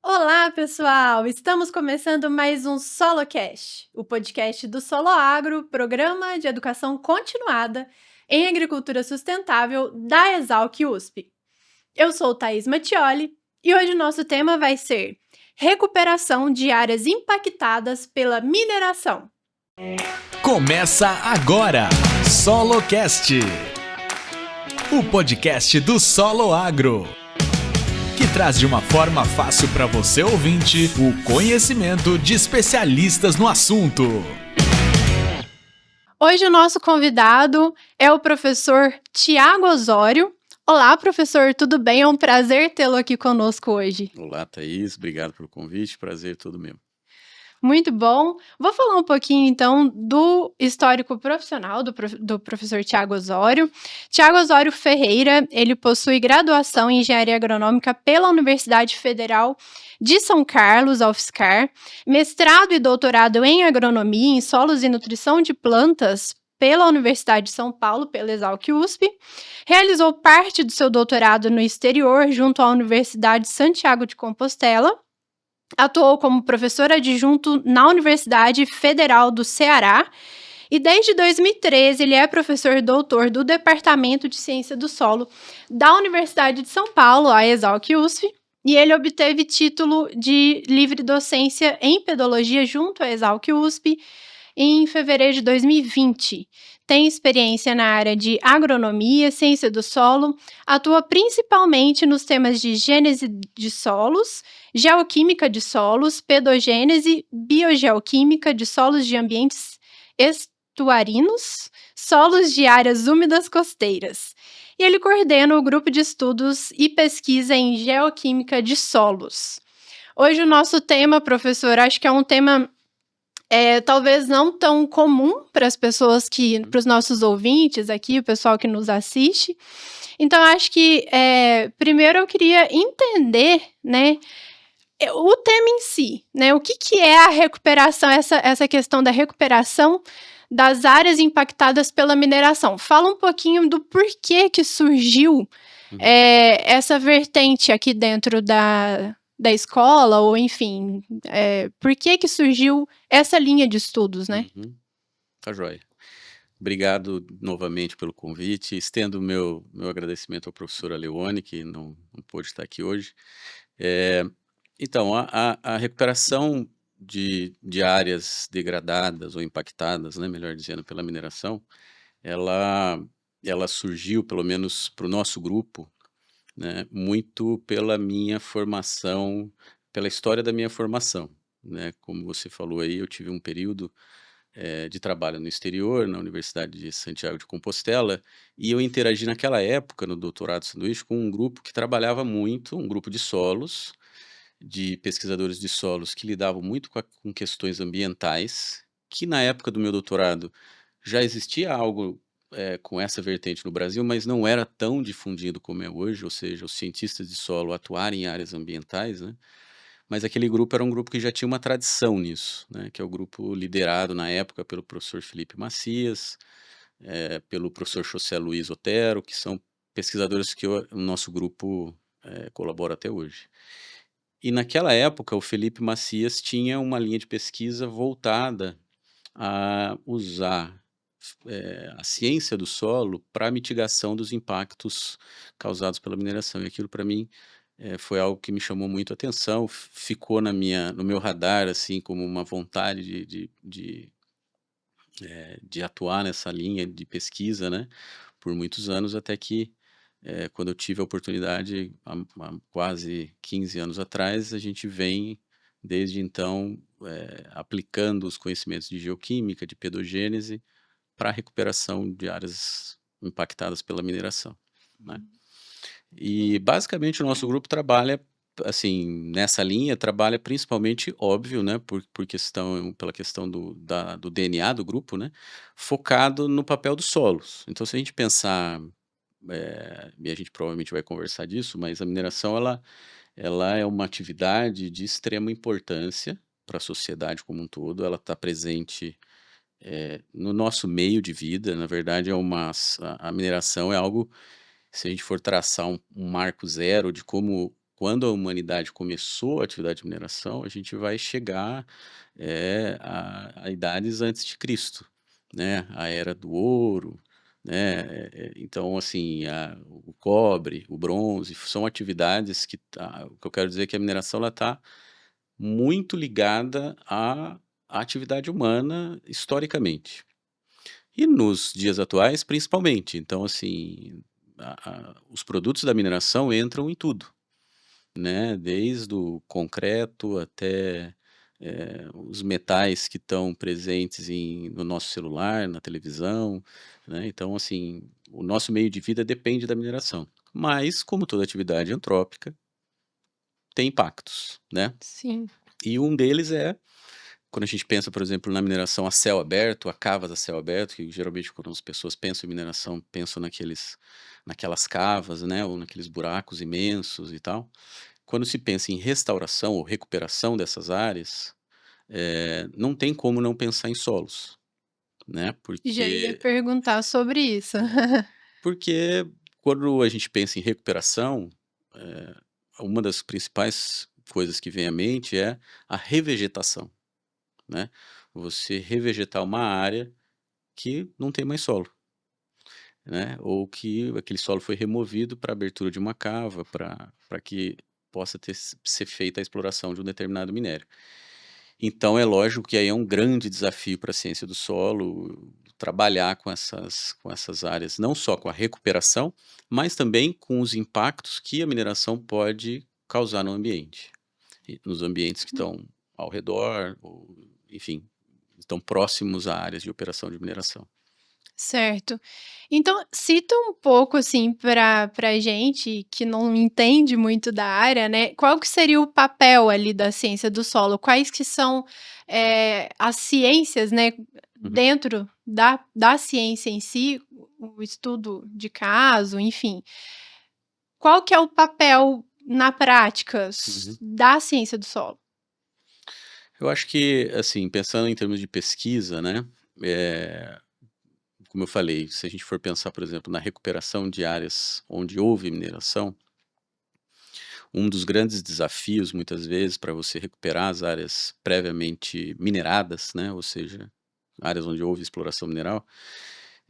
Olá, pessoal! Estamos começando mais um SoloCast, o podcast do Solo Agro, programa de educação continuada em agricultura sustentável da Exalc USP. Eu sou Thaís Mattioli e hoje o nosso tema vai ser recuperação de áreas impactadas pela mineração. Começa agora, SoloCast, o podcast do Solo Agro, que traz de uma forma fácil para você ouvinte o conhecimento de especialistas no assunto. Hoje o nosso convidado é o professor Tiago Osório. Olá, professor, tudo bem? É um prazer tê-lo aqui conosco hoje. Olá, Thaís, obrigado pelo convite, prazer todo meu. Muito bom. Vou falar um pouquinho, então, do histórico profissional do professor Tiago Osório. Tiago Osório Ferreira, ele possui graduação em Engenharia Agronômica pela Universidade Federal de São Carlos, a UFSCar, mestrado e doutorado em Agronomia em Solos e Nutrição de Plantas pela Universidade de São Paulo, pela Exalc USP, realizou parte do seu doutorado no exterior junto à Universidade de Santiago de Compostela. Atuou como professor adjunto na Universidade Federal do Ceará e desde 2013 ele é professor doutor do Departamento de Ciência do Solo da Universidade de São Paulo, a Exalc USP, e ele obteve título de livre docência em pedologia junto à Exalc USP em fevereiro de 2020. Tem experiência na área de agronomia, ciência do solo, atua principalmente nos temas de gênese de solos, geoquímica de solos, pedogênese, biogeoquímica de solos de ambientes estuarinos, solos de áreas úmidas costeiras. E ele coordena o grupo de estudos e pesquisa em geoquímica de solos. Hoje o nosso tema, professor, acho que é um tema talvez não tão comum para as pessoas para os nossos ouvintes aqui, o pessoal que nos assiste. Então, acho que primeiro eu queria entender, né, o tema em si, né? O que é a recuperação, essa questão da recuperação das áreas impactadas pela mineração. Fala um pouquinho do porquê que surgiu essa vertente aqui dentro da escola, ou enfim, por que surgiu essa linha de estudos, né? Tá joia. Obrigado novamente pelo convite. Estendo meu agradecimento ao professor Aleone, que não pôde estar aqui hoje. Então, a recuperação de áreas degradadas ou impactadas, né, melhor dizendo, pela mineração, ela surgiu, pelo menos para o nosso grupo, né, muito pela minha formação, pela história da minha formação, né? Como você falou aí, eu tive um período de trabalho no exterior, na Universidade de Santiago de Compostela, e eu interagi naquela época, no doutorado sanduíche, com um grupo que trabalhava muito, um grupo de solos, de pesquisadores de solos que lidavam muito com questões ambientais, que na época do meu doutorado já existia algo com essa vertente no Brasil, mas não era tão difundido como é hoje, ou seja, os cientistas de solo atuarem em áreas ambientais, né? Mas aquele grupo era um grupo que já tinha uma tradição nisso, né? Que é o grupo liderado na época pelo professor Felipe Macias, pelo professor José Luiz Otero, que são pesquisadores que o nosso grupo colabora até hoje. E naquela época o Felipe Macias tinha uma linha de pesquisa voltada a usar a ciência do solo para a mitigação dos impactos causados pela mineração. E aquilo, para mim, foi algo que me chamou muito a atenção, ficou no meu radar, assim, como uma vontade de atuar nessa linha de pesquisa, né, por muitos anos, até que, quando eu tive a oportunidade, há quase 15 anos atrás, a gente vem, desde então, aplicando os conhecimentos de geoquímica, de pedogênese, para a recuperação de áreas impactadas pela mineração, né? E basicamente o nosso grupo trabalha, assim, nessa linha, trabalha principalmente, óbvio, né, pela questão do DNA do grupo, né, focado no papel dos solos. Então, se a gente pensar, e a gente provavelmente vai conversar disso, mas a mineração ela é uma atividade de extrema importância para a sociedade como um todo. Ela está presente no nosso meio de vida. Na verdade, a mineração é algo, se a gente for traçar um marco zero de como quando a humanidade começou a atividade de mineração, a gente vai chegar a idades antes de Cristo, né? A era do ouro, né? Então, assim, o cobre, o bronze, são atividades o que eu quero dizer é que a mineração ela está muito ligada à atividade humana historicamente. E nos dias atuais, principalmente. Então, assim, os produtos da mineração entram em tudo, né? Desde o concreto até os metais que estão presentes no nosso celular, na televisão, né? Então, assim, o nosso meio de vida depende da mineração. Mas, como toda atividade antrópica, tem impactos, né? Sim. E um deles quando a gente pensa, por exemplo, na mineração a céu aberto, a cavas a céu aberto, que geralmente quando as pessoas pensam em mineração, pensam naquelas cavas, né, ou naqueles buracos imensos e tal. Quando se pensa em restauração ou recuperação dessas áreas, não tem como não pensar em solos, né? Já ia perguntar sobre isso. Porque quando a gente pensa em recuperação, eh, uma das principais coisas que vem à mente é a revegetação, né? Você revegetar uma área que não tem mais solo, né? Ou que aquele solo foi removido para abertura de uma cava, para que possa ser feita a exploração de um determinado minério. Então é lógico que aí é um grande desafio para a ciência do solo trabalhar com essas áreas, não só com a recuperação, mas também com os impactos que a mineração pode causar no ambiente, nos ambientes que estão ao redor, ou, enfim, estão próximos a áreas de operação de mineração. Certo. Então, cita um pouco, assim, pra gente que não entende muito da área, né, qual que seria o papel ali da ciência do solo? Quais que são, as ciências, né, Uhum, dentro da ciência em si, o estudo de caso, enfim. Qual que é o papel na prática uhum. da ciência do solo? Eu acho que, assim, pensando em termos de pesquisa, né, eh, como eu falei, se a gente for pensar, por exemplo, na recuperação de áreas onde houve mineração, um dos grandes desafios, muitas vezes, para você recuperar as áreas previamente mineradas, né, ou seja, áreas onde houve exploração mineral,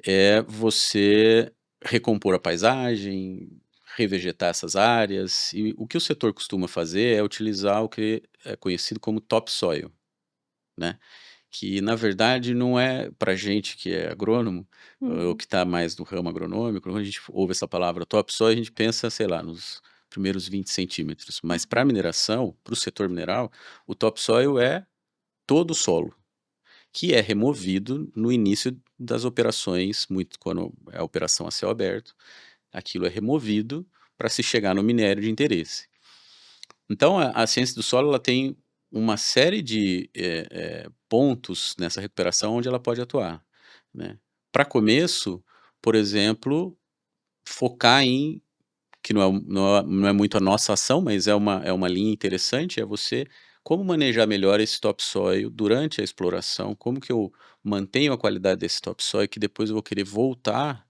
é você recompor a paisagem, revegetar essas áreas. E o que o setor costuma fazer é utilizar o que é conhecido como topsoil, né? Que na verdade não é para gente que é agrônomo, ou Uhum. que está mais no ramo agronômico, quando a gente ouve essa palavra topsoil, a gente pensa, sei lá, nos primeiros 20 centímetros. Mas para a Uhum. mineração, para o setor mineral, o topsoil é todo o solo, que é removido no início das operações, muito quando é a operação a céu aberto, aquilo é removido para se chegar no minério de interesse. Então, a ciência do solo ela tem uma série de pontos nessa recuperação onde ela pode atuar, né? Para começo, por exemplo, focar em que não é muito a nossa ação, mas é uma linha interessante, é você como manejar melhor esse topsoil durante a exploração, como que eu mantenho a qualidade desse topsoil que depois eu vou querer voltar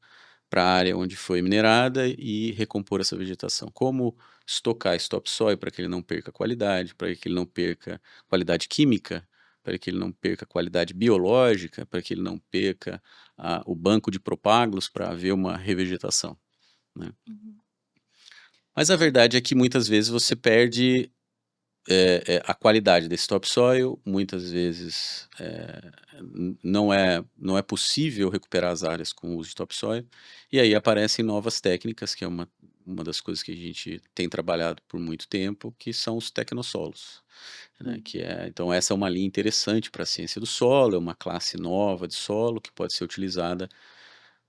para a área onde foi minerada e recompor essa vegetação. Como estocar esse topsoil para que ele não perca qualidade, para que ele não perca qualidade química, para que ele não perca qualidade biológica, para que ele não perca o banco de propágulos para haver uma revegetação, né? Uhum. Mas a verdade é que muitas vezes você perde a qualidade desse topsoil, muitas vezes não é possível recuperar as áreas com o uso de topsoil, e aí aparecem novas técnicas, que é uma das coisas que a gente tem trabalhado por muito tempo, que são os tecnossolos, né, Uhum. então essa é uma linha interessante para a ciência do solo, é uma classe nova de solo que pode ser utilizada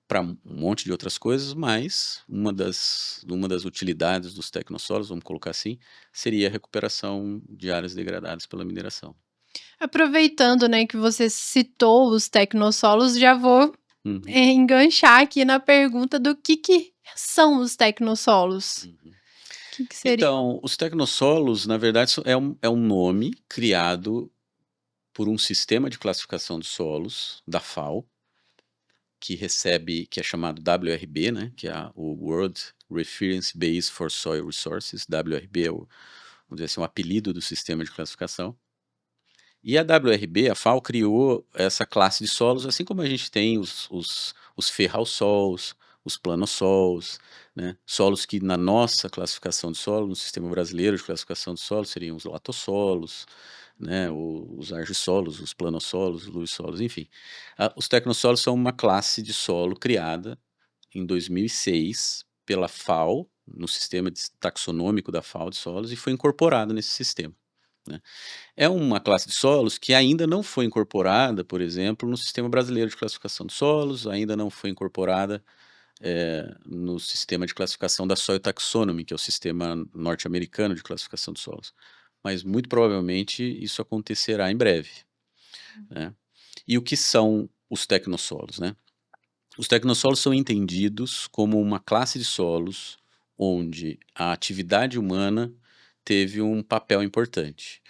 para um monte de outras coisas, mas uma das utilidades dos tecnossolos, vamos colocar assim, seria a recuperação de áreas degradadas pela mineração. Aproveitando, né, que você citou os tecnossolos, já vou, Uhum, enganchar aqui na pergunta do que são os tecnossolos? uhum. Que seriam? Então, os tecnossolos, na verdade, é um nome criado por um sistema de classificação de solos da FAO, que é chamado WRB, né, que é o World Reference Base for Soil Resources, WRB é vamos dizer assim, um apelido do sistema de classificação. E a WRB, a FAO, criou essa classe de solos, assim como a gente tem os ferral-sols, os planossols, né? Solos que na nossa classificação de solo, no sistema brasileiro de classificação de solo, seriam os latossolos, né? Os argissolos, os planossolos, os luissolos, enfim. Os tecnossolos são uma classe de solo criada em 2006 pela FAO, no sistema taxonômico da FAO de solos, e foi incorporada nesse sistema, né? É uma classe de solos que ainda não foi incorporada, por exemplo, no Sistema Brasileiro de Classificação de Solos, ainda não foi incorporada no sistema de classificação da Soil Taxonomy, que é o sistema norte-americano de classificação de solos. Mas muito provavelmente isso acontecerá em breve, né? E o que são os tecnossolos, né? Os tecnossolos são entendidos como uma classe de solos onde a atividade humana teve um papel importante,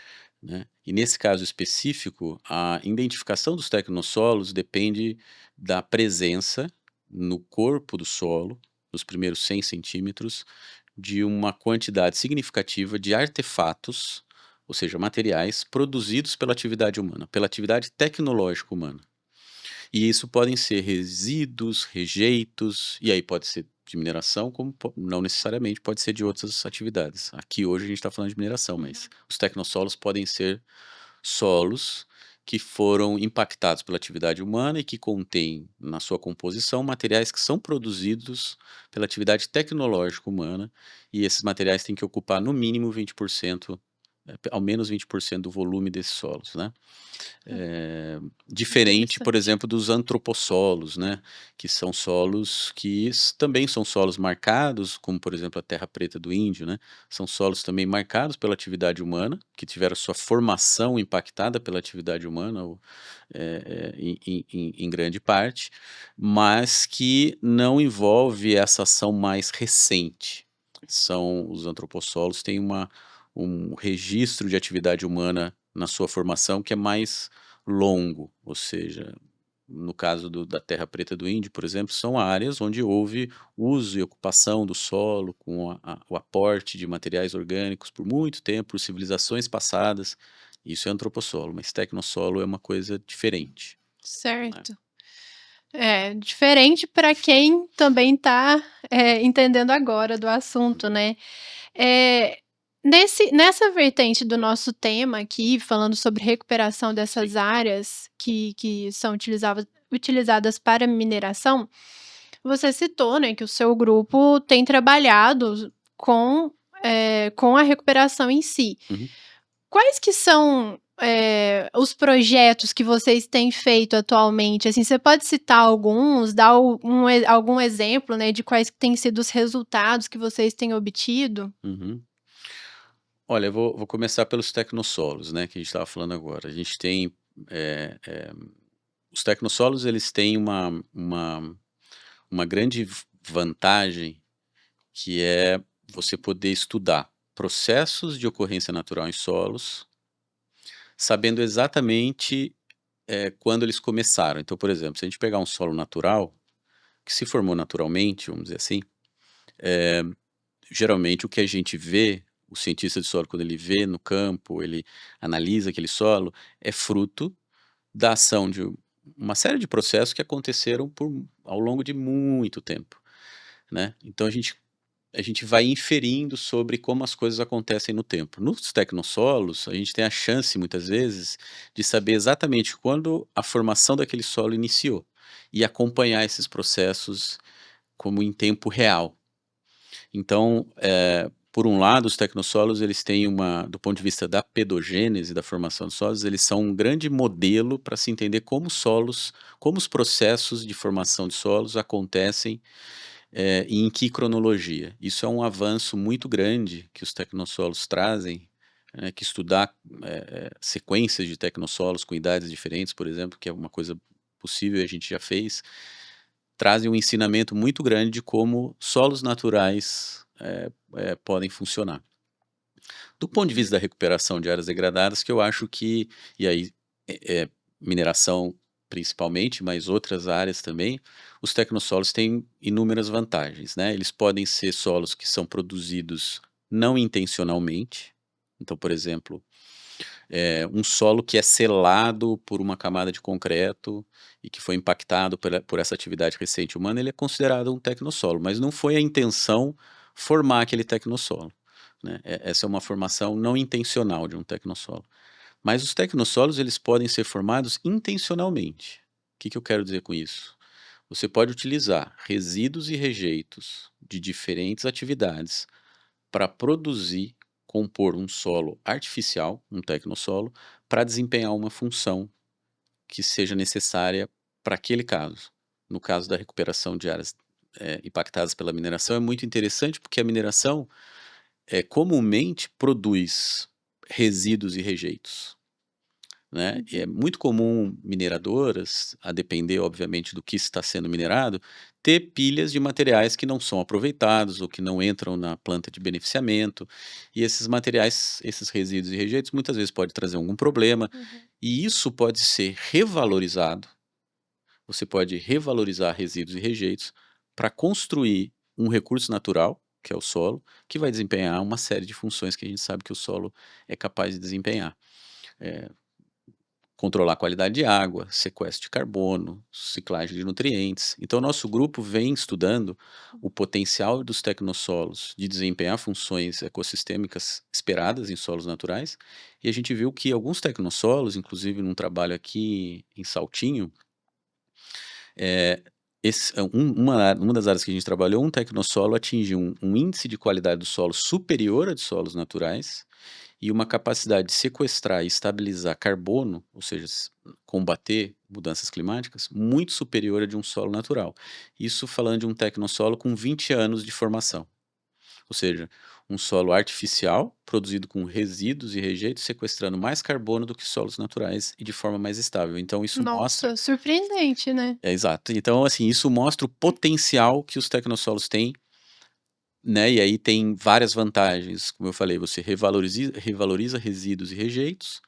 né? E nesse caso específico, a identificação dos tecnossolos depende da presença no corpo do solo, nos primeiros 100 centímetros, de uma quantidade significativa de artefatos, ou seja, materiais produzidos pela atividade humana, pela atividade tecnológica humana. E isso podem ser resíduos, rejeitos, e aí pode ser de mineração, como não necessariamente pode ser de outras atividades. Aqui hoje a gente está falando de mineração, mas os tecnossolos podem ser solos que foram impactados pela atividade humana e que contêm na sua composição materiais que são produzidos pela atividade tecnológica humana, e esses materiais têm que ocupar no mínimo 20%, ao menos 20% do volume desses solos, né? Diferente, por Interessante. exemplo, dos antropossolos, né? Que são solos que também são solos marcados, como por exemplo a terra preta do Índio, né? São solos também marcados pela atividade humana, que tiveram sua formação impactada pela atividade humana, em grande parte, mas que não envolve essa ação mais recente. Os antropossolos têm um registro de atividade humana na sua formação que é mais longo, ou seja, no caso da Terra Preta do Índio, por exemplo, são áreas onde houve uso e ocupação do solo com o aporte de materiais orgânicos por muito tempo, por civilizações passadas. Isso é antropossolo, mas tecnossolo é uma coisa diferente, né? Certo. É, diferente para quem também está entendendo agora do assunto, né. Eh, nessa vertente do nosso tema aqui, falando sobre recuperação dessas Sim. áreas que são utilizadas para mineração, você citou, né, que o seu grupo tem trabalhado com a recuperação em si. Uhum. Quais que são, os projetos que vocês têm feito atualmente? Assim, você pode citar alguns, dar algum exemplo, né, de quais que têm sido os resultados que vocês têm obtido? Uhum. Olha, eu vou começar pelos tecnossolos, né, que a gente estava falando agora. A gente tem, os tecnossolos, eles têm uma grande vantagem, que é você poder estudar processos de ocorrência natural em solos, sabendo exatamente quando eles começaram. Então, por exemplo, se a gente pegar um solo natural, que se formou naturalmente, vamos dizer assim, geralmente o que a gente vê, o cientista de solo, quando ele vê no campo, ele analisa aquele solo, é fruto da ação de uma série de processos que aconteceram ao longo de muito tempo, né? Então a gente vai inferindo sobre como as coisas acontecem no tempo. Nos tecnossolos, a gente tem a chance, muitas vezes, de saber exatamente quando a formação daquele solo iniciou e acompanhar esses processos como em tempo real. Então, por um lado, os tecnossolos, eles têm do ponto de vista da pedogênese, da formação dos solos, eles são um grande modelo para se entender como os processos de formação de solos acontecem, e em que cronologia. Isso é um avanço muito grande que os tecnossolos trazem, que estudar sequências de tecnossolos com idades diferentes, por exemplo, que é uma coisa possível e a gente já fez, trazem um ensinamento muito grande de como solos naturais podem funcionar. Do ponto de vista da recuperação de áreas degradadas, que eu acho que, e aí mineração principalmente, mas outras áreas também, os tecnossolos têm inúmeras vantagens, né? Eles podem ser solos que são produzidos não intencionalmente. Então, por exemplo, um solo que é selado por uma camada de concreto e que foi impactado por essa atividade recente humana, ele é considerado um tecnossolo, mas não foi a intenção formar aquele tecnossolo, né? Essa é uma formação não intencional de um tecnossolo. Mas os tecnossolos, eles podem ser formados intencionalmente. O que eu quero dizer com isso? Você pode utilizar resíduos e rejeitos de diferentes atividades para produzir, compor um solo artificial, um tecnossolo, para desempenhar uma função que seja necessária para aquele caso. No caso da recuperação de áreas impactadas pela mineração, é muito interessante porque a mineração comumente produz resíduos e rejeitos, né? E é muito comum mineradoras, a depender, obviamente, do que está sendo minerado, ter pilhas de materiais que não são aproveitados ou que não entram na planta de beneficiamento. E esses materiais, esses resíduos e rejeitos, muitas vezes pode trazer algum problema. E isso pode ser revalorizado. Você pode revalorizar resíduos e rejeitos para construir um recurso natural, que é o solo, que vai desempenhar uma série de funções que a gente sabe que o solo é capaz de desempenhar. Controlar a qualidade de água, sequestro de carbono, ciclagem de nutrientes. Então, nosso grupo vem estudando o potencial dos tecnossolos de desempenhar funções ecossistêmicas esperadas em solos naturais, e a gente viu que alguns tecnossolos, inclusive num trabalho aqui em Saltinho, uma das áreas que a gente trabalhou, um tecnossolo atingiu um índice de qualidade do solo superior a de solos naturais, e uma capacidade de sequestrar e estabilizar carbono, ou seja, combater mudanças climáticas, muito superior a de um solo natural. Isso falando de um tecnossolo com 20 anos de formação. Ou seja, um solo artificial, produzido com resíduos e rejeitos, sequestrando mais carbono do que solos naturais e de forma mais estável. Então, isso mostra... Nossa, surpreendente, né? Exato. Então, assim, isso mostra o potencial que os tecnossolos têm, né? E aí tem várias vantagens, como eu falei, você revaloriza resíduos e rejeitos,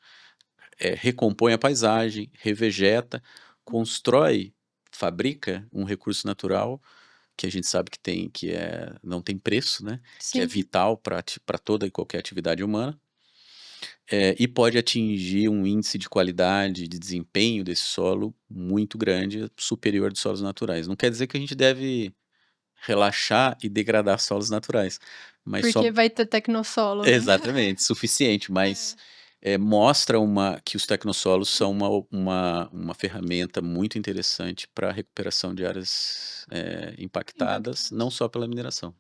recompõe a paisagem, revegeta, constrói, fabrica um recurso natural que a gente sabe que não tem preço, né? Que é Sim. vital para toda e qualquer atividade humana, e pode atingir um índice de qualidade, de desempenho desse solo muito grande, superior de solos naturais. Não quer dizer que a gente deve relaxar e degradar solos naturais, mas só... Porque vai ter tecnossolo, né? Exatamente, suficiente, mas mostra que os tecnossolos são uma ferramenta muito interessante para a recuperação de áreas impactadas, não só pela mineração.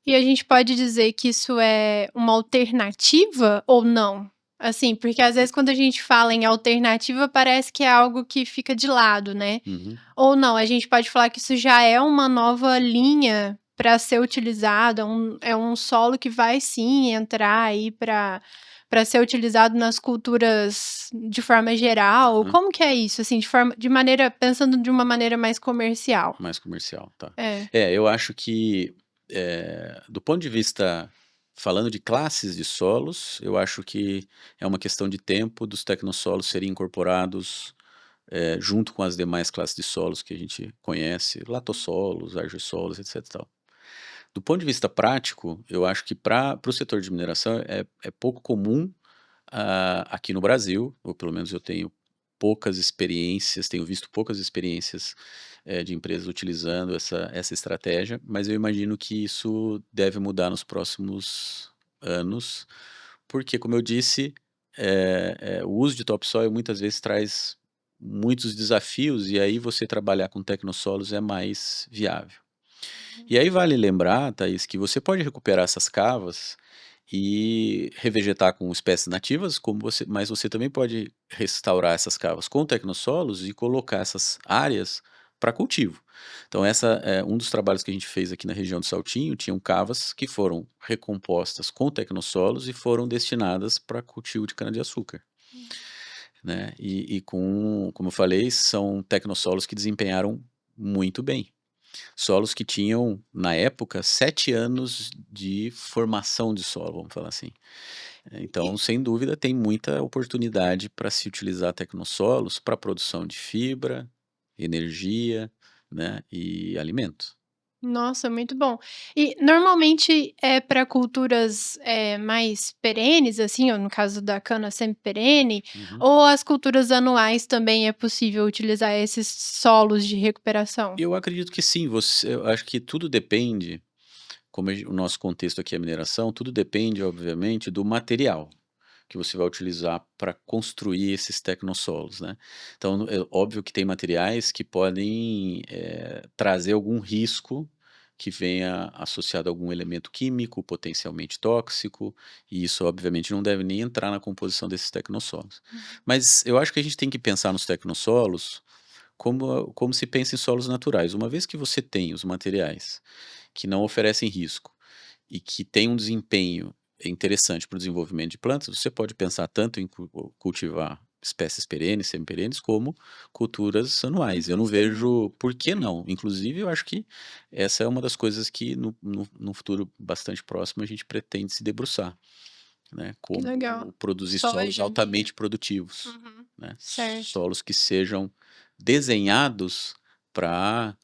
E a gente pode dizer que isso é uma alternativa ou não? Assim, porque às vezes quando a gente fala em alternativa, parece que é algo que fica de lado, né? Uhum. Ou não, a gente pode falar que isso já é uma nova linha para ser utilizado, é um solo que vai sim entrar aí para ser utilizado nas culturas de forma geral. Uhum. Como que é isso, assim, pensando de uma maneira mais comercial? Mais comercial, tá. É. Eu acho que, do ponto de vista, falando de classes de solos, eu acho que é uma questão de tempo dos tecnossolos serem incorporados junto com as demais classes de solos que a gente conhece, latossolos, argilossolos, etc. e tal. Do ponto de vista prático, eu acho que para o setor de mineração é pouco comum aqui no Brasil, ou pelo menos eu tenho visto poucas experiências de empresas utilizando essa estratégia, mas eu imagino que isso deve mudar nos próximos anos, porque, como eu disse, o uso de topsoil muitas vezes traz muitos desafios, e aí você trabalhar com tecnossolos é mais viável. E aí vale lembrar, Thaís, que você pode recuperar essas cavas e revegetar com espécies nativas, mas você também pode restaurar essas cavas com tecnossolos e colocar essas áreas para cultivo. Então, um dos trabalhos que a gente fez aqui na região do Saltinho, tinham cavas que foram recompostas com tecnossolos e foram destinadas para cultivo de cana-de-açúcar. Né? Como eu falei, são tecnossolos que desempenharam muito bem. Solos que tinham, na época, 7 anos de formação de solo, vamos falar assim. Então, sem dúvida, tem muita oportunidade para se utilizar tecnossolos para produção de fibra, energia, né, e alimento. Nossa, muito bom. E normalmente é para culturas, mais perenes, assim, ou no caso da cana semi-perene, Uhum. ou as culturas anuais também é possível utilizar esses solos de recuperação? Eu acredito que sim, eu acho que tudo depende, como o nosso contexto aqui é mineração, tudo depende, obviamente, do material que você vai utilizar para construir esses tecnossolos, né. Então, é óbvio que tem materiais que podem, trazer algum risco que venha associado a algum elemento químico potencialmente tóxico, e isso obviamente não deve nem entrar na composição desses tecnossolos. Uhum. Mas eu acho que a gente tem que pensar nos tecnossolos como se pensa em solos naturais. Uma vez que você tem os materiais que não oferecem risco e que têm um desempenho interessante para o desenvolvimento de plantas, você pode pensar tanto em cultivar espécies perenes, semi-perenes, como culturas anuais. Eu não Anuais também. vejo por que não. Inclusive, eu acho que essa é uma das coisas que no futuro bastante próximo a gente pretende se debruçar, né? Que legal. Como produzir solos Soja, milho. altamente produtivos, Uhum. né? Certo. Solos que sejam desenhados para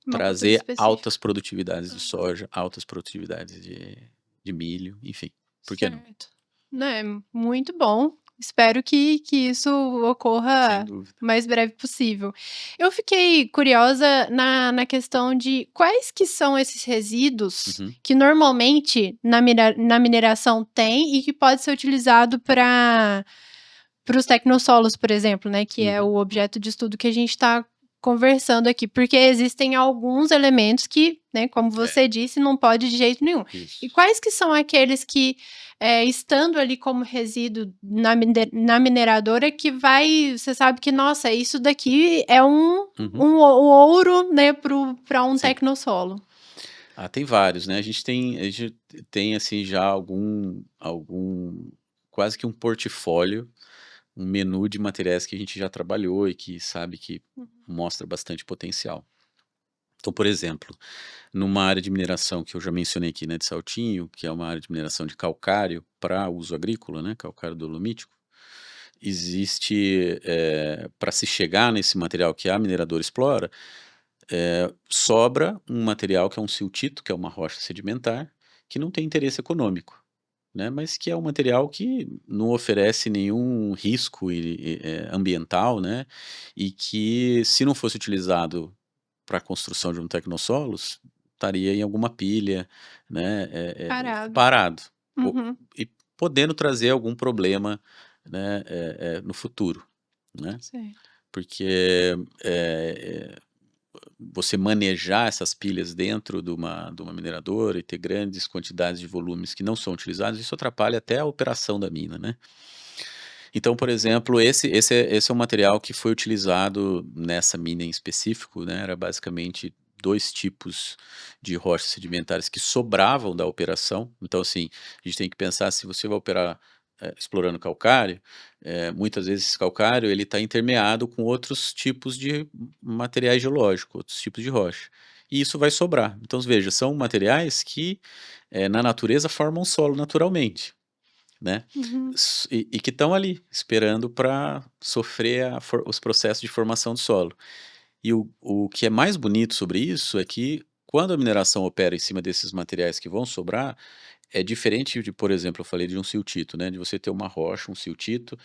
Uma cultura trazer específica. altas produtividades de Uhum. soja, altas produtividades de milho, enfim, por que não? Certo. Né, muito bom. Espero que isso Sem ocorra dúvida. o mais breve possível. Eu fiquei curiosa na questão de quais que são esses resíduos Uhum, que normalmente na mineração tem e que pode ser utilizado para os tecnossolos, por exemplo, né, que é uhum. o objeto de estudo que a gente está conversando aqui, porque existem alguns elementos que, né, como É, você disse, não pode de jeito nenhum. E isso. quais que são aqueles que, estando ali como resíduo na mineradora, que vai, você sabe que, nossa, isso daqui é Uhum, um ouro, né, para um sim. tecnossolo. Ah, tem vários, né, a gente tem, assim, já algum quase que um portfólio, um menu de materiais que a gente já trabalhou e que sabe que Uhum. mostra bastante potencial. Então, por exemplo, numa área de mineração que eu já mencionei aqui, né, de Saltinho, que é uma área de mineração de calcário para uso agrícola, né, calcário dolomítico, existe, para se chegar nesse material que a mineradora explora, sobra um material que é um siltito, que é uma rocha sedimentar, que não tem interesse econômico, né, mas que é um material que não oferece nenhum risco ambiental, né, e que se não fosse utilizado para a construção de um tecnossolos, estaria em alguma pilha, né, Parado. parado, o Uhum. e podendo trazer algum problema, né, no futuro, né. Certo. Porque, você manejar essas pilhas dentro de uma mineradora e ter grandes quantidades de volumes que não são utilizados, isso atrapalha até a operação da mina, né. Então, por exemplo, esse é um material que foi utilizado nessa mina em específico, né, era basicamente 2 tipos de rochas sedimentares que sobravam da operação. Então, assim, a gente tem que pensar se você vai operar, explorando calcário, muitas vezes esse calcário ele está intermeado com outros tipos de materiais geológicos, outros tipos de rocha. E isso vai sobrar. Então veja, são materiais que, na natureza formam solo naturalmente, né, Uhum. e que estão ali, esperando para sofrer os processos de formação do solo. E o que é mais bonito sobre isso é que, quando a mineração opera em cima desses materiais que vão sobrar, é diferente de, por exemplo, eu falei de um siltito, né, de você ter uma rocha, um siltito,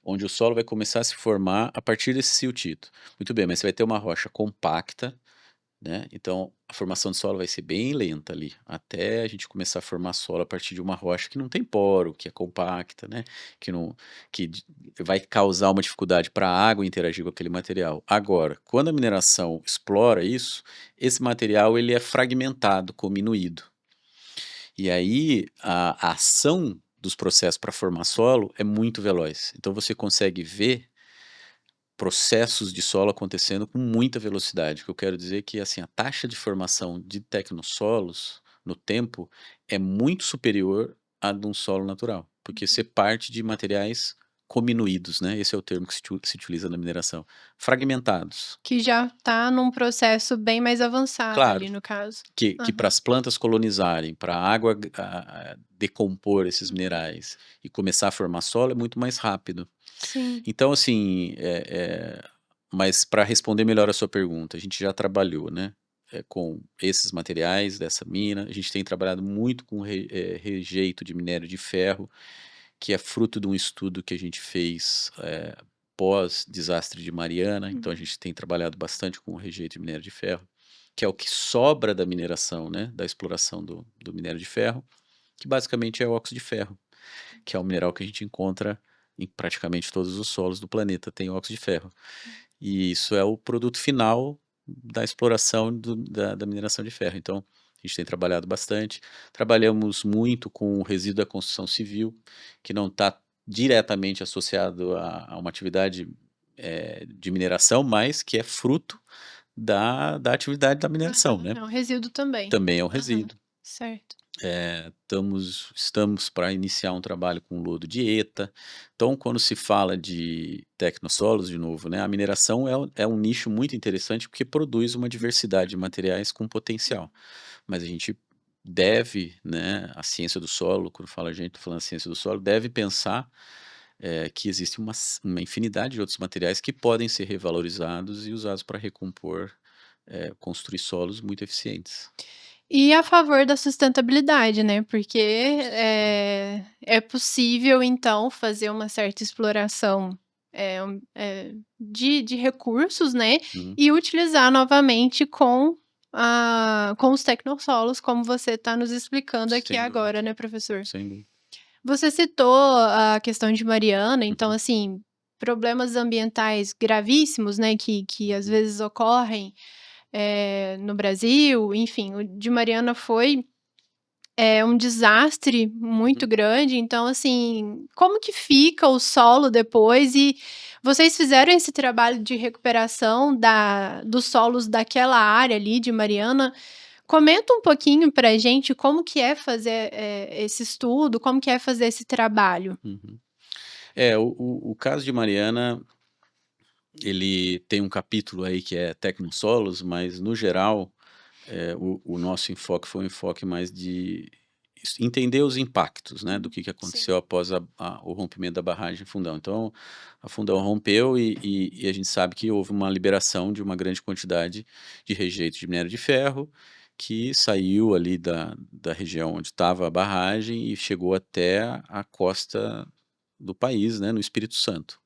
onde o solo vai começar a se formar a partir desse siltito. Muito bem, mas você vai ter uma rocha compacta, né, então a formação de solo vai ser bem lenta ali, até a gente começar a formar solo a partir de uma rocha que não tem poro, que é compacta, né, que não que d vai causar uma dificuldade para a água interagir com aquele material. Agora, quando a mineração explora isso, esse material ele é fragmentado, cominuído. E aí a ação dos processos para formar solo é muito veloz. Então você consegue ver processos de solo acontecendo com muita velocidade. O que eu quero dizer é que, assim, a taxa de formação de tecnossolos no tempo é muito superior à de um solo natural, porque você parte de materiais cominuídos, né? Esse é o termo que se utiliza na mineração. Fragmentados. Que já está num processo bem mais avançado Claro, ali no caso. que para Aham. as plantas colonizarem, para a água decompor esses Uhum. minerais e começar a formar solo é muito mais rápido. Sim. Então, assim, mas para responder melhor a sua pergunta, a gente já trabalhou, né, com esses materiais dessa mina, a gente tem trabalhado muito com rejeito de minério de ferro, que é fruto de um estudo que a gente fez pós-desastre de Mariana, então a Uhum. gente tem trabalhado bastante com o rejeito de minério de ferro, que é o que sobra da mineração, né, da exploração do minério de ferro, que basicamente é o óxido de ferro, que é o mineral que a gente encontra em praticamente todos os solos do planeta, tem óxido de ferro. E isso é o produto final da exploração da mineração de ferro. Então, a gente tem trabalhado bastante. Trabalhamos muito com o resíduo da construção civil, que não está diretamente associado a uma atividade de mineração, mas que é fruto da atividade da mineração, Aham. né? É um resíduo também. Também é um Aham. resíduo. Certo. Estamos para iniciar um trabalho com lodo de ETA. Então, quando se fala de tecnossolos, de novo, né, a mineração é um nicho muito interessante porque produz uma diversidade de materiais com potencial. Mas a gente deve, né, a ciência do solo, quando fala a gente, tô falando a ciência do solo, deve pensar que existe uma infinidade de outros materiais que podem ser revalorizados e usados para recompor, construir solos muito eficientes. E a favor da sustentabilidade, né, porque, Sim. é possível então fazer uma certa exploração, de recursos, né, Uhum. e utilizar novamente com os tecnossolos, como você está nos explicando aqui Sem dúvida, agora, né, professor. sem dúvida. Você citou a questão de Mariana, então, Uhum, assim, problemas ambientais gravíssimos, né, que às uhum, vezes ocorrem, no Brasil, enfim, o de Mariana foi, um desastre muito uhum. grande, então, assim, como que fica o solo depois? E vocês fizeram esse trabalho de recuperação dos solos daquela área ali de Mariana. Comenta um pouquinho pra gente como que é fazer, esse estudo, como que é fazer esse trabalho. Uhum. O caso de Mariana, ele tem um capítulo aí que é Tecnossolos, mas no geral, o nosso enfoque foi um enfoque mais de entender os impactos, né, do que Sim. aconteceu após o rompimento da barragem Fundão. Então, a Fundão rompeu e a gente sabe que houve uma liberação de uma grande quantidade de rejeito de minério de ferro, que saiu ali da região onde estava a barragem e chegou até a costa do país, né, no Espírito Santo.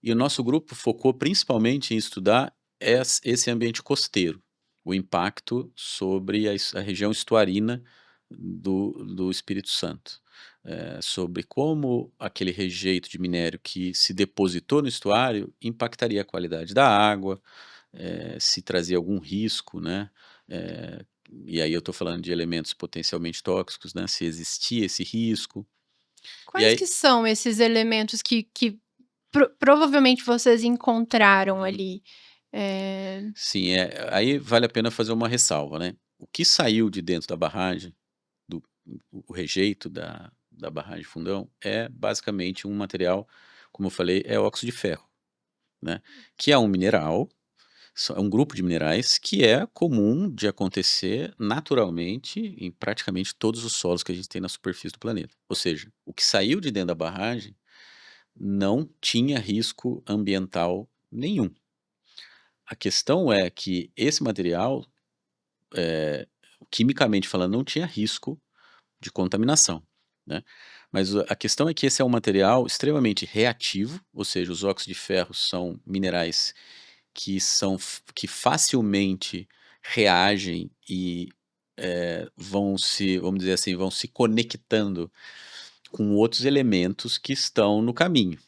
E o nosso grupo focou principalmente em estudar esse ambiente costeiro, o impacto sobre a região estuarina do Espírito Santo, sobre como aquele rejeito de minério que se depositou no estuário impactaria a qualidade da água, se trazia algum risco, né? E aí eu estou falando de elementos potencialmente tóxicos, né? Se existia esse risco. E Quais aí, que são esses elementos que provavelmente vocês encontraram ali? Eh sim, aí vale a pena fazer uma ressalva, né. O que saiu de dentro da barragem, do o rejeito da barragem Fundão, é basicamente um material, como eu falei, é óxido de ferro, né, que é um mineral, é um grupo de minerais que é comum de acontecer naturalmente em praticamente todos os solos que a gente tem na superfície do planeta. Ou seja, o que saiu de dentro da barragem não tinha risco ambiental nenhum. A questão é que esse material quimicamente falando, não tinha risco de contaminação, né. Mas a questão é que esse é um material extremamente reativo, ou seja, os óxidos de ferro são minerais que facilmente reagem e, vamos dizer assim, vão se conectando com outros elementos que estão no caminho,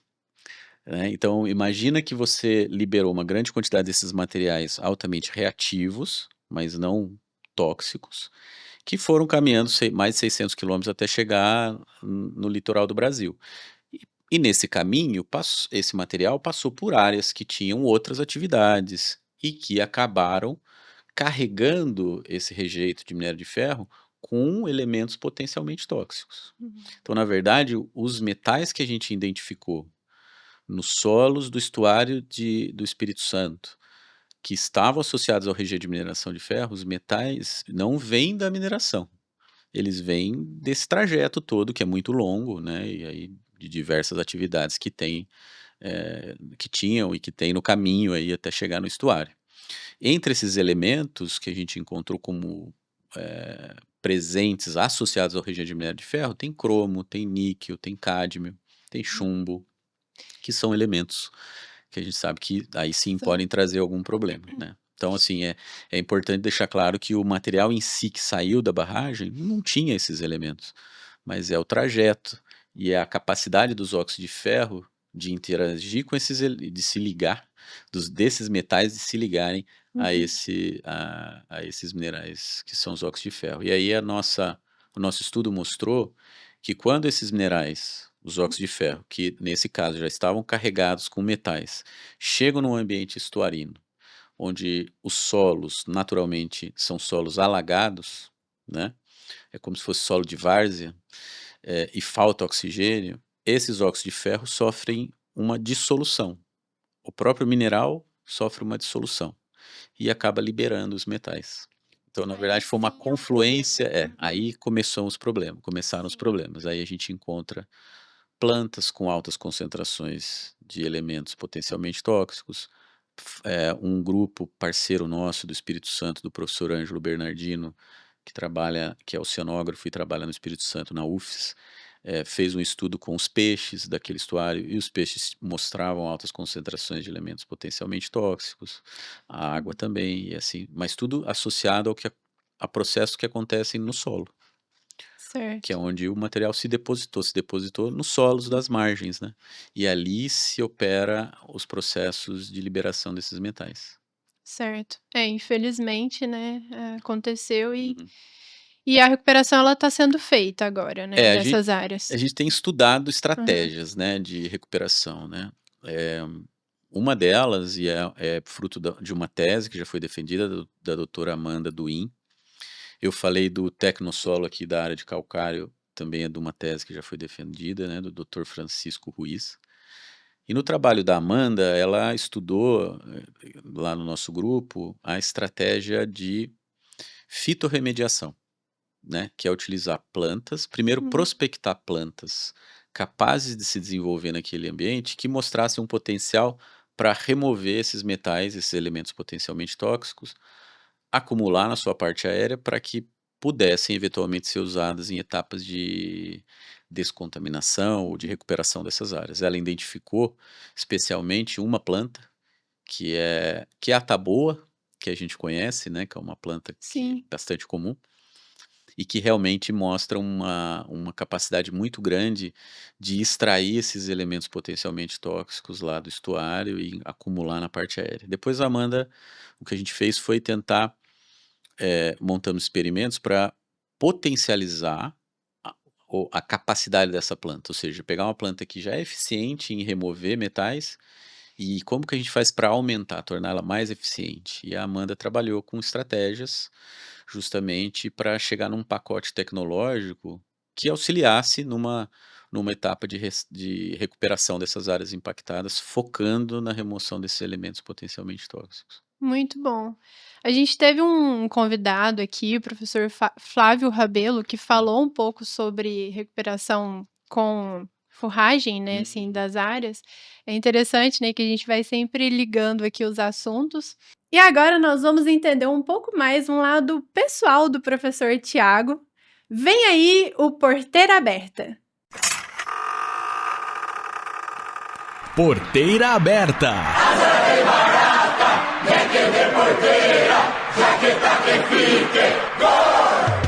né. Então imagina que você liberou uma grande quantidade desses materiais altamente reativos, mas não tóxicos, que foram caminhando mais de 600 quilômetros até chegar no litoral do Brasil. E nesse caminho, esse material passou por áreas que tinham outras atividades e que acabaram carregando esse rejeito de minério de ferro com elementos potencialmente tóxicos. Uhum. Então, na verdade, os metais que a gente identificou nos solos do estuário do Espírito Santo, que estavam associados ao regime de mineração de ferro, os metais não vêm da mineração. Eles vêm desse trajeto todo, que é muito longo, né? E aí de diversas atividades que tem, que tinham e que tem no caminho aí até chegar no estuário. Entre esses elementos que a gente encontrou como presentes associados ao regime de minério de ferro, tem cromo, tem níquel, tem cádmio, tem chumbo, que são elementos que a gente sabe que aí sim podem trazer algum problema, né? Então, assim, é importante deixar claro que o material em si que saiu da barragem não tinha esses elementos, mas é o trajeto e é a capacidade dos óxidos de ferro de interagir com de se ligar, desses metais de se ligarem a esses minerais que são os óxidos de ferro. E aí o nosso estudo mostrou que quando esses minerais, os óxidos de ferro, que nesse caso já estavam carregados com metais, chegam num ambiente estuarino, onde os solos naturalmente são solos alagados, né? É como se fosse solo de várzea, e falta oxigênio, esses óxidos de ferro sofrem uma dissolução. O próprio mineral sofre uma dissolução e acaba liberando os metais. Então, na verdade, foi uma confluência, aí começaram os problemas. Aí a gente encontra plantas com altas concentrações de elementos potencialmente tóxicos, um grupo parceiro nosso do Espírito Santo, do professor Ângelo Bernardino, que é oceanógrafo e trabalha no Espírito Santo, na UFES, fez um estudo com os peixes daquele estuário e os peixes mostravam altas concentrações de elementos potencialmente tóxicos, a água também, e assim, mas tudo associado a processos que acontecem no solo, que é Certo. onde o material se depositou nos solos das margens, né? E ali se opera os processos de liberação desses metais. Certo. Infelizmente, né, aconteceu Uhum. e a recuperação ela tá sendo feita agora, né, É, dessas a áreas. gente tem estudado Aham. estratégias, né, de recuperação, né. Uma delas, e é fruto de uma tese que já foi defendida da doutora Amanda Duin. Eu falei do tecnossolo aqui da área de calcário, também é de uma tese que já foi defendida, né, do doutor Francisco Ruiz. E no trabalho da Amanda, ela estudou, lá no nosso grupo, a estratégia de fitorremediação, né, que é utilizar plantas, primeiro Hum, prospectar plantas capazes de se desenvolver naquele ambiente que mostrassem um potencial para remover esses metais, esses elementos potencialmente tóxicos, acumular na sua parte aérea para que pudessem eventualmente ser usadas em etapas de descontaminação ou de recuperação dessas áreas. Ela identificou especialmente uma planta que é a taboa, que a gente conhece, né, que é uma planta que é sim. bastante comum, e que realmente mostra uma capacidade muito grande de extrair esses elementos potencialmente tóxicos lá do estuário e acumular na parte aérea. Depois a Amanda, o que a gente fez foi tentar, montamos experimentos para potencializar a a capacidade dessa planta, ou seja, pegar uma planta que já é eficiente em remover metais e como que a gente faz para aumentar, torná-la mais eficiente? E a Amanda trabalhou com estratégias justamente para chegar num pacote tecnológico que auxiliasse numa etapa de recuperação dessas áreas impactadas, focando na remoção desses elementos potencialmente tóxicos. Muito bom. A gente teve um convidado aqui, o professor Flávio Rabelo, que falou um pouco sobre recuperação com forragem, né, assim, Uhum. das áreas. É interessante, né, que a gente vai sempre ligando aqui os assuntos. E agora nós vamos entender um pouco mais um lado pessoal do professor Tiago. Vem aí o Porteira Aberta. Porteira aberta.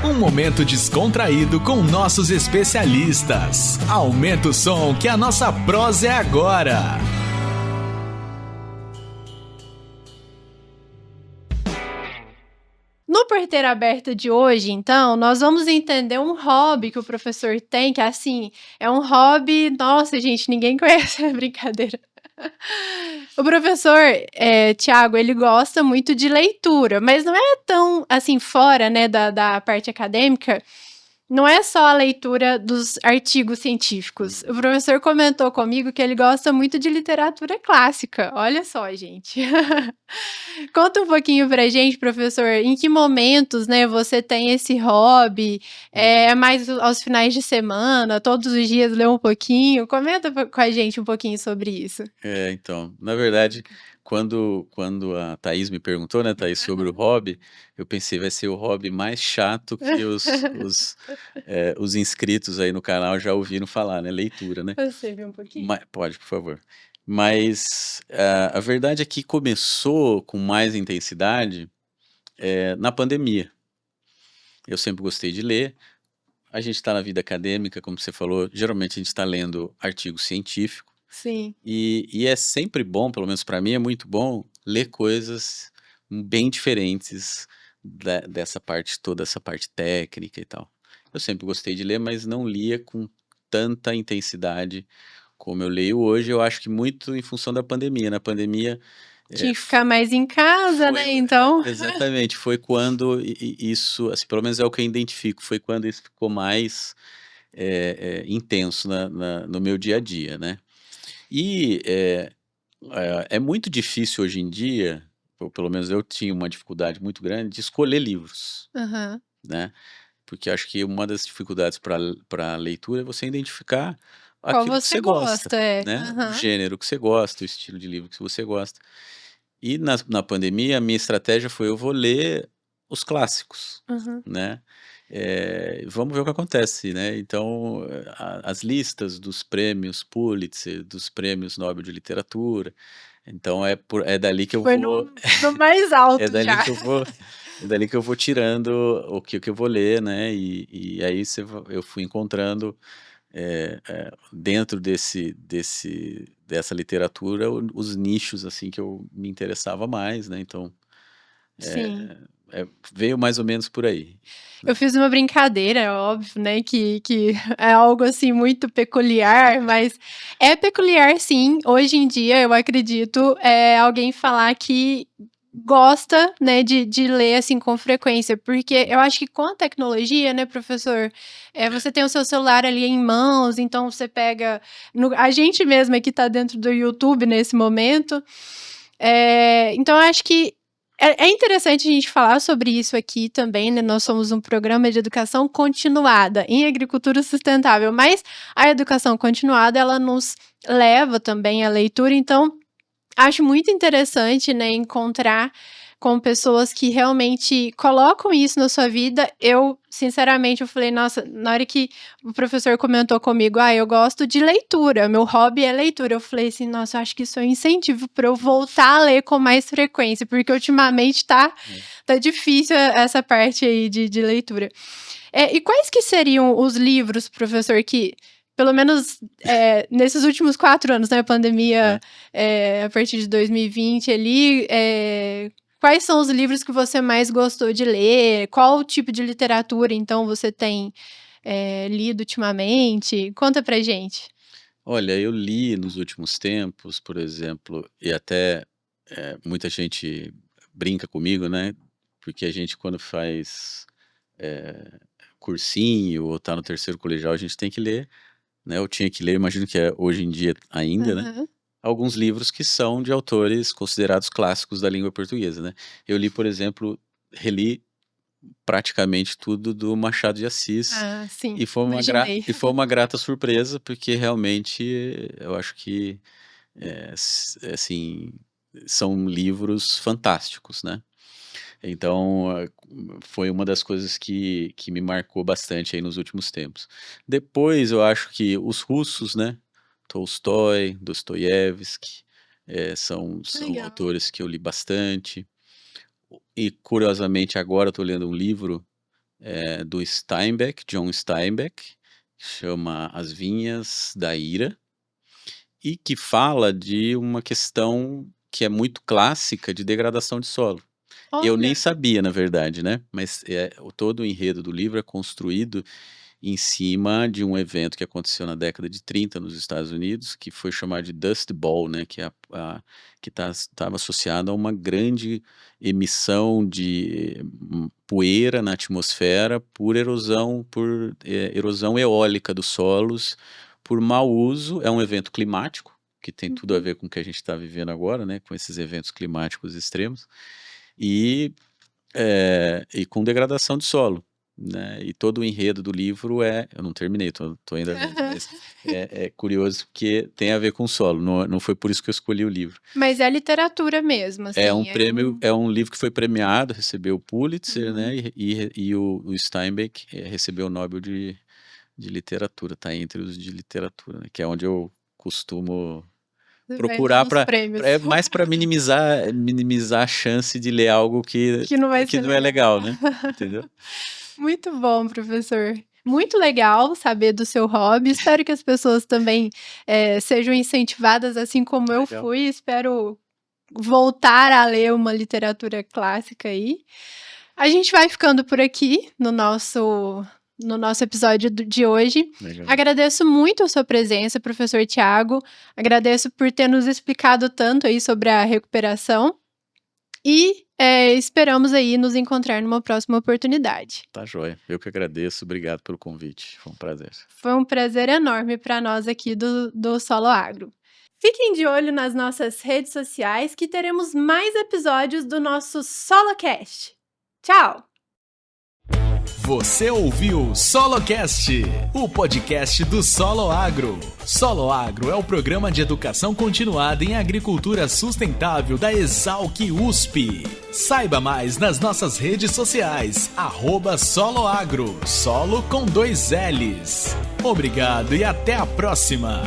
Um momento descontraído com nossos especialistas. Aumenta o som que a nossa prosa é agora. No Porteira Aberta de hoje, então, nós vamos entender um hobby que o professor tem, que assim, é um hobby, nossa, gente, ninguém conhece, é brincadeira. O professor, Tiago, ele gosta muito de leitura, mas não é tão, assim, fora, né, da parte acadêmica, não é só a leitura dos artigos científicos. O professor comentou comigo que ele gosta muito de literatura clássica. Olha só, gente. Conta um pouquinho pra gente, professor, em que momentos, né, você tem esse hobby? É mais aos finais de semana, todos os dias ler um pouquinho? Comenta com a gente um pouquinho sobre isso. Então, na verdade, quando a Thaís me perguntou, né, Thaís, sobre o hobby, eu pensei, vai ser o hobby mais chato que os inscritos aí no canal já ouviram falar, né, leitura, né. Você viu um pouquinho? Pode, por favor. Mas a verdade é que começou com mais intensidade, na pandemia. Eu sempre gostei de ler. A gente está na vida acadêmica, como você falou, geralmente a gente está lendo artigo científico. Sim. E é sempre bom, pelo menos para mim é muito bom, ler coisas bem diferentes dessa parte, toda essa parte técnica e tal. Eu sempre gostei de ler, mas não lia com tanta intensidade como eu leio hoje. Eu acho que muito em função da pandemia. Na pandemia, Tinha que f- ficar mais em casa, foi né, então. exatamente, foi quando isso, assim, pelo menos é o que eu identifico, foi quando isso ficou mais intenso no meu dia a dia, né? E é muito difícil hoje em dia, ou pelo menos eu tinha uma dificuldade muito grande de escolher livros, Aham. né? Porque acho que uma das dificuldades para leitura é você identificar Qual aquilo que você você gosta, gosta, é. né? O Aham. gênero que você gosta, o estilo de livro que você gosta. E na pandemia, a minha estratégia foi: eu vou ler os clássicos, Uhum. né? Vamos ver o que acontece, né? Então, as listas dos prêmios Pulitzer, dos prêmios Nobel de Literatura, então é dali que eu Foi vou no mais é alto dali já. que eu vou é dali que eu vou tirando o que eu vou ler, né? E aí eu fui encontrando, dentro dessa literatura, os nichos, assim, que eu me interessava mais, né? Então, Sim. veio mais ou menos por aí, Eu né? fiz uma brincadeira, é óbvio, né, que é algo, assim, muito peculiar, mas é peculiar sim, hoje em dia, eu acredito, alguém falar que gosta, né, de ler, assim, com frequência, porque eu acho que com a tecnologia, né, professor, você tem o seu celular ali em mãos, então você pega a gente mesmo aqui tá dentro do YouTube nesse momento, então eu acho que é interessante a gente falar sobre isso aqui também, né? Nós somos um programa de educação continuada em agricultura sustentável, mas a educação continuada ela nos leva também à leitura, então acho muito interessante, né, encontrar com pessoas que realmente colocam isso na sua vida. Eu, sinceramente, eu falei, nossa, na hora que o professor comentou comigo, eu gosto de leitura, meu hobby é leitura. Eu falei assim, nossa, eu acho que isso é um incentivo para eu voltar a ler com mais frequência, porque ultimamente tá difícil essa parte aí de leitura. E quais que seriam os livros, professor, que pelo menos nesses últimos 4 anos, né, a pandemia, Aham. a partir de 2020 ali, quais são os livros que você mais gostou de ler? Qual tipo de literatura, então, você tem, lido ultimamente? Conta pra gente. Olha, eu li nos últimos tempos, por exemplo, e até, muita gente brinca comigo, né, porque a gente, quando faz, eh, cursinho ou tá no terceiro colegial, a gente tem que ler, né, eu tinha que ler, imagino que é hoje em dia ainda, né, Aham. alguns livros que são de autores considerados clássicos da língua portuguesa, né. Eu li, por exemplo, reli praticamente tudo do Machado de Assis, Ah, sim, e imaginei. foi uma grata surpresa, porque realmente eu acho que, assim, são livros fantásticos, né. Então, foi uma das coisas que me marcou bastante aí nos últimos tempos. Depois eu acho que os russos, né, Tolstói, Dostoiévski, são Legal. autores que eu li bastante. E curiosamente agora eu tô lendo um livro, do Steinbeck, John Steinbeck, que chama As Vinhas da Ira, e que fala de uma questão que é muito clássica de degradação de solo. Eu nem Olha. sabia, na verdade, né, mas, todo o enredo do livro é construído em cima de um evento que aconteceu na década de 30 nos Estados Unidos, que foi chamado de Dust Bowl, né, que estava associado a uma grande emissão de poeira na atmosfera por erosão eólica dos solos, por mau uso. É um evento climático, que tem tudo a ver com o que a gente está vivendo agora, né, com esses eventos climáticos extremos, e com degradação de solo. Né? E todo o enredo do livro eu não terminei, tô ainda lendo, mas é curioso porque tem a ver com o solo, não foi por isso que eu escolhi o livro. Mas é literatura mesmo, assim. É um prêmio, é um livro que foi premiado, recebeu o Pulitzer, né? E o Steinbeck recebeu o Nobel de literatura, tá entre os de literatura, né? Que é onde eu costumo procurar mais para minimizar a chance de ler algo que não é legal, né? Entendeu? Muito bom, professor. Muito legal saber do seu hobby. Espero que as pessoas também sejam incentivadas, assim como eu fui. Espero voltar a ler uma literatura clássica aí. A gente vai ficando por aqui no nosso episódio de hoje. Legal. Agradeço muito a sua presença, professor Tiago. Agradeço por ter nos explicado tanto aí sobre a recuperação. E esperamos aí nos encontrar numa próxima oportunidade. Tá joia. Eu que agradeço. Obrigado pelo convite. Foi um prazer. Foi um prazer enorme para nós aqui do Solo Agro. Fiquem de olho nas nossas redes sociais que teremos mais episódios do nosso SoloCast. Tchau! Você ouviu SoloCast, o podcast do Solo Agro. Solo Agro é o programa de educação continuada em agricultura sustentável da Exalc USP. Saiba mais nas nossas redes sociais, @soloagro, solo com 2 Ls. Obrigado e até a próxima!